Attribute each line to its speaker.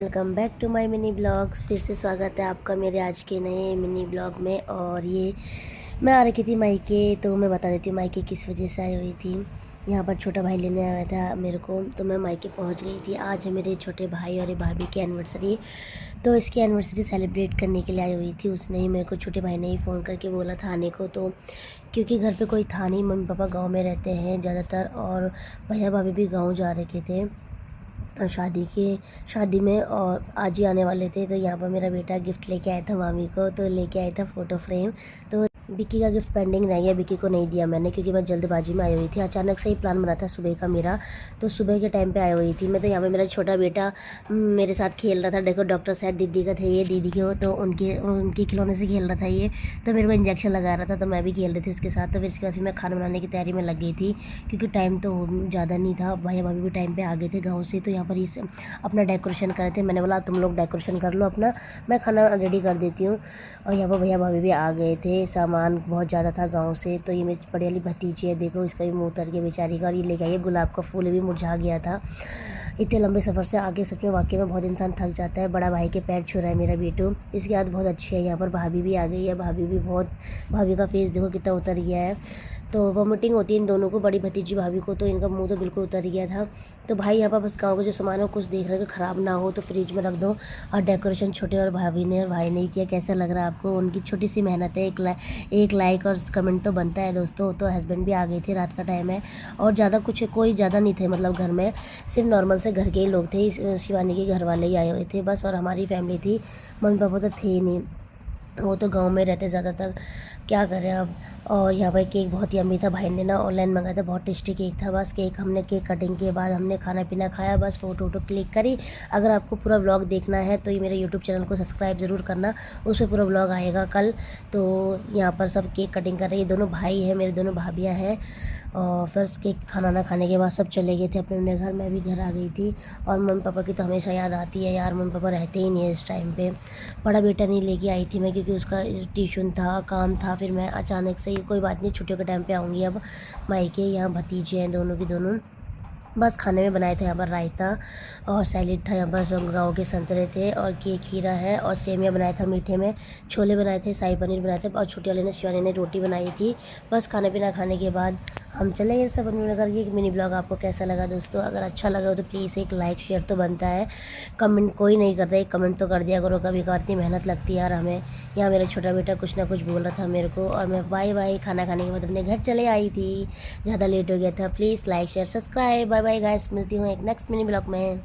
Speaker 1: Welcome back to my mini blogs. फिर से स्वागत है आपका मेरे आज के नए मिनी ब्लॉग में। और ये मैं आ रखी थी मायके, तो मैं बता देती हूँ मायके किस वजह से आई हुई थी। यहाँ पर छोटा भाई लेने आया था मेरे को, तो मैं मायके पहुँच गई थी। आज है मेरे छोटे भाई और भाभी की एनिवर्सरी, तो इसकी एनिवर्सरी सेलिब्रेट करने के लिए आई हुई थी। उसने ही मेरे को, छोटे भाई ने ही फ़ोन करके बोला था आने को, तो क्योंकि घर पे कोई था नहीं, मम्मी पापा गांव में रहते हैं ज़्यादातर, और भैया भाभी भी गांव जा रखे थे शादी में, और आज ही आने वाले थे। तो यहाँ पर मेरा बेटा गिफ्ट लेके आया था मामी को, तो लेके आया था फ़ोटो फ्रेम। तो बिक्की का गिफ्ट पेंडिंग रह गया, बिक्की को नहीं दिया मैंने, क्योंकि मैं जल्दबाजी में आई हुई थी। अचानक से ही प्लान बना था सुबह का मेरा, तो सुबह के टाइम पे आई हुई थी मैं। तो यहाँ पे मेरा छोटा बेटा मेरे साथ खेल रहा था। देखो डॉक्टर साहब दीदी का थे ये, दीदी के हो, तो उनके खिलौने से खेल रहा था ये। तो मेरे को इंजेक्शन लगा रहा था, तो मैं भी खेल रही थी उसके साथ। तो फिर इसके बाद फिर मैं खाना बनाने की तैयारी में लग गई थी, क्योंकि टाइम तो ज़्यादा नहीं था। भैया भाभी भी टाइम पर आ गए थे गाँव से। तो यहाँ पर इस अपना डेकोरेशन कर रहे थे। मैंने बोला तुम लोग डेकोरेशन कर लो अपना, मैं खाना रेडी कर देती हूँ। और यहाँ पर भैया भाभी भी आ गए थे। सामान बहुत ज़्यादा था गांव से। तो ये मेरी बड़ी वाली भतीजी है, देखो इसका भी मुँह उतर गया बेचारी का। और ये लेके आई है गुलाब का फूल, भी मुरझा गया था। इतने लंबे सफ़र से आगे सच में वाकई में बहुत इंसान थक जाता है। बड़ा भाई के पैर छू रहा है मेरा बेटू। इसकी आदत बहुत अच्छी है। यहाँ पर भाभी भी आ गई है, भाभी का फेस देखो कितना उतर गया है। तो वोमिटिंग होती है इन दोनों को, बड़ी भतीजी भाभी को, तो इनका मुंह तो बिल्कुल उतर गया था। तो भाई यहाँ पर बस गाँव का जो सामान है कुछ देख रहे हैं कि ख़राब ना हो, तो फ्रिज में रख दो। और डेकोरेशन छोटे और भाभी ने और भाई ने किया। कैसा लग रहा है आपको? उनकी छोटी सी मेहनत है। एक लाइक और कमेंट तो बनता है दोस्तों। तो हस्बैंड भी आ गए थे, रात का टाइम है, और ज़्यादा कुछ कोई ज़्यादा नहीं थे, मतलब घर में सिर्फ नॉर्मल से घर के ही लोग थे। शिवानी के घर वाले ही आए हुए थे बस, और हमारी फैमिली थी। मम्मी पापा तो थे ही नहीं, वो तो गांव में रहते ज़्यादातर, क्या करें अब। और यहाँ पर केक बहुत यम्मी था, भाई ने ना ऑनलाइन मंगाया था, बहुत टेस्टी केक था। बस हमने केक कटिंग के बाद हमने खाना पीना खाया, बस फ़ोटो क्लिक करी। अगर आपको पूरा व्लॉग देखना है तो ये मेरे यूट्यूब चैनल को सब्सक्राइब ज़रूर करना, उस पर पूरा व्लॉग आएगा कल। तो यहाँ पर सब केक कटिंग कर रहे हैं। ये दोनों भाई हैं, मेरे दोनों भाभियाँ हैं। और फिर केक खाना ना खाने के बाद सब चले गए थे अपने अपने घर। मैं भी घर आ गई थी। और मम्मी पापा की तो हमेशा याद आती है यार, मम्मी पापा रहते ही नहीं है इस टाइम पे। बड़ा बेटा नहीं लेके आई थी मैं, क्योंकि उसका ट्यूशन था, काम था। फिर मैं अचानक से ही, कोई बात नहीं, छुट्टियों के टाइम पे आऊँगी अब मायके। यहाँ भतीजे हैं दोनों की दोनों। बस खाने में बनाए थे यहाँ पर रायता और सैलेड था, यहाँ पर गाँव के संतरे थे, और खीरा है, और सेमिया बनाया था मीठे में, छोले बनाए थे, शाही पनीर बनाए थे, और छोटी वाले ने, शिवानी ने रोटी बनाई थी। बस खाना पीना खाने के बाद हम चले गए सब अपने करके। मिनी ब्लॉग आपको कैसा लगा दोस्तों? अगर अच्छा लगा हो तो प्लीज़ एक लाइक शेयर तो बनता है। कमेंट कोई नहीं करता, एक कमेंट तो कर दिया करो कभी कभार, इतनी मेहनत लगती है यार हमें। यहाँ मेरा छोटा बेटा कुछ ना कुछ बोल रहा था मेरे को, और मैं बाय बाय खाना खाने के बाद अपने घर चले आई थी, ज़्यादा लेट हो गया था। Please like share subscribe. Bye bye guys, मिलती हूँ एक नेक्स्ट मिनी ब्लॉग में।